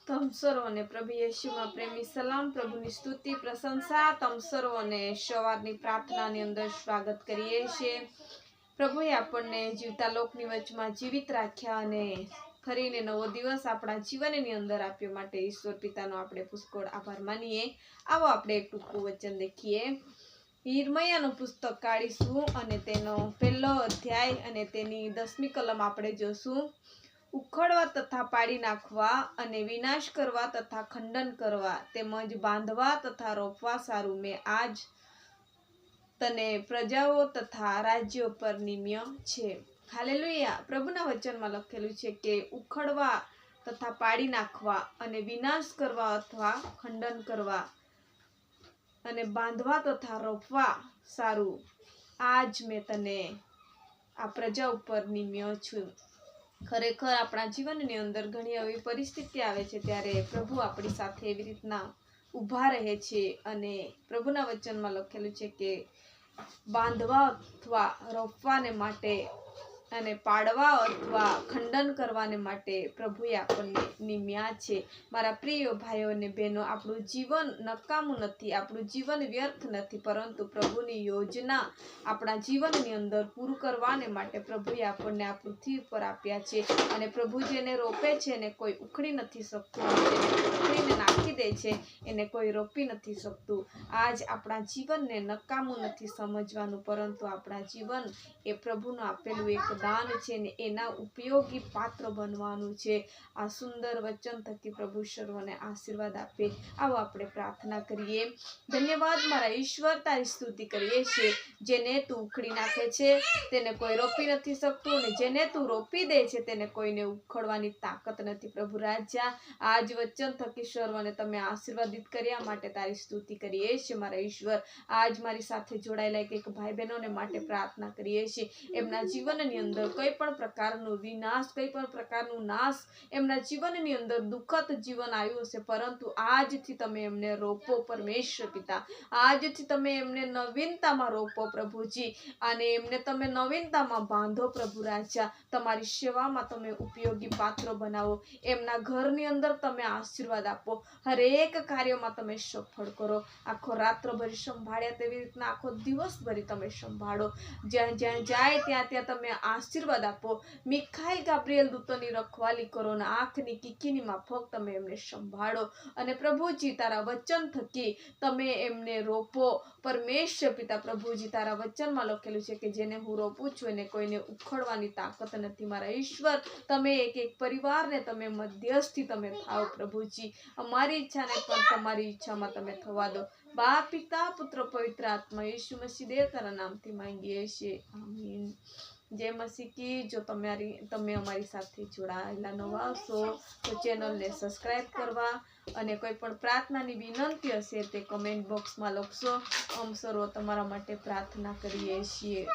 તમ સર્વોને પ્રભુ યેશુમાં પ્રેમી સલામ, પ્રભુની સ્તુતિ પ્રશંસા. તમ સર્વોને સવારની પ્રાર્થનાની અંદર સ્વાગત કરીએ છીએ. પ્રભુએ આપણને જીવતા લોકની વચમાં જીવિત રાખ્યા અને ફરીને નવો દિવસ આપણા જીવનની અંદર આપ્યો માટે ઈશ્વર પિતાનો આપણે પુષ્કળ આભાર માનીએ. આવો આપણે એક ટૂંકું વચન દેખીએ. યિર્મયાનું પુસ્તક કાઢીશું અને તેનો 1લો અધ્યાય અને તેની 10મી કલમ આપણે જોશું. ઉખડવા તથા પાડી નાખવા અને વિનાશ કરવા તથા ખંડન કરવા તેમજ બાંધવા તથા રોપવા સારું મેં આજ તને પ્રજાઓ તથા રાજ્યો પર નિમ્ય છે. હાલેલુયા. પ્રભુના વચનમાં લખેલું છે કે ઉખડવા તથા પાડી નાખવા અને વિનાશ કરવા અથવા ખંડન કરવા અને બાંધવા તથા રોપવા સારું આજ મેં તને આ પ્રજા ઉપર નિમ્યો છું. ખરેખર આપણા જીવનની અંદર ઘણી એવી પરિસ્થિતિ આવે છે ત્યારે પ્રભુ આપણી સાથે એવી રીતના ઊભા રહે છે અને પ્રભુના વચનમાં લખેલું છે કે બાંધવા અથવા રોપવાને માટે અને પાડવા અથવા ખંડન કરવાને માટે પ્રભુએ આપણને નિમ્યા છે. મારા પ્રિય ભાઈઓ અને બહેનો, આપણું જીવન નકામું નથી, આપણું જીવન વ્યર્થ નથી, પરંતુ પ્રભુની યોજના આપણા જીવનની અંદર પૂરું કરવાને માટે પ્રભુએ આપણને આ પૃથ્વી પર આપ્યા છે. અને પ્રભુ જેને રોપે છે એને કોઈ ઉખડી નથી શકતું, જેને ઉખડીને નાખી દે છે એને કોઈ રોપી નથી શકતું. આજ આપણા જીવનને નકામું નથી સમજવાનું, પરંતુ આપણા જીવન એ પ્રભુનું આપેલું એક દાન છે ને એના ઉપયોગી પાત્ર બનવાનું છે. આ સુંદર વચન થકી પ્રભુ સર્વને આશીર્વાદ આપે. આવો આપણે પ્રાર્થના કરીએ. ધન્યવાદ મારા ઈશ્વર, તારી સ્તુતિ કરીએ છીએ. જેને તું ઉખડી નાખે છે તેને કોઈ રોપી નથી શકતું, અને જેને તું રોપી દે છે તેને કોઈને ઉખડવાની તાકાત નથી. પ્રભુ રાજા, આજ વચન થકી સર્વને તમે આશીર્વાદિત કર્યા માટે તારી સ્તુતિ કરીએ છીએ. મારા ઈશ્વર, આજ મારી સાથે જોડાયેલા એક ભાઈ બહેનોને માટે પ્રાર્થના કરીએ છીએ. એમના જીવનની અંદર કોઈ પણ પ્રકારનો વિનાશ, કોઈ પણ પ્રકારનું નાશ એમના જીવનની અંદર દુઃખદ જીવન આવ્યું હશે, પરંતુ આજથી તમે એમને રોપો પરમેશ્વર પિતા. આજથી તમે એમને નવીનતામાં રોપો પ્રભુજી, અને એમને તમે નવીનતામાં બાંધો પ્રભુ રાજા. તમારી સેવામાં તમે ઉપયોગી પાત્રો બનાવો. એમના ઘરની અંદર તમે આશીર્વાદ આપો. હરેક કાર્યમાં તમે સફળ કરો. આખો રાત્રભરી સંભાળ્યા તેવી રીતના આખો દિવસ ભરી તમે સંભાળો. જ્યાં જ્યાં જાય ત્યાં ત્યાં તમે આશીર્વાદ આપો. મિખાઈલ ગાબ્રિએલ દૂતોની રખવાલી કરો ને આંખની કીકીની માફક તમે એમને સંભાળો. અને પ્રભુજી, તારા વચન થકી તમે એમને રોપો પરમેશ્વર પિતા. પ્રભુજી, તારા વચનમાં લખેલું છે કે જેને હું રોપું છું એને કોઈને ઉખડવાની તાકાત નથી. મારા ઈશ્વર, તમે એક એક પરિવારને તમે મધ્યસ્થી તમે થાઓ પ્રભુજી. અમારી ઈચ્છાને પણ તમારી ઈચ્છામાં તમે થવા દો. બાપ, પિતા, પુત્ર, પવિત્ર આત્મા, યીશુ મસીહ દેવ તારા નામથી માંગીએ છીએ, આમીન. જય મસીહ કી. જો તમે અમારી સાથે જોડાયેલા નવા છો તો ચેનલને સબસ્ક્રાઇબ કરવા અને કોઈ પણ પ્રાર્થનાની વિનંતી હશે તે કમેન્ટ બોક્સમાં લખશો. સર્વ તમારા માટે પ્રાર્થના કરીએ છીએ.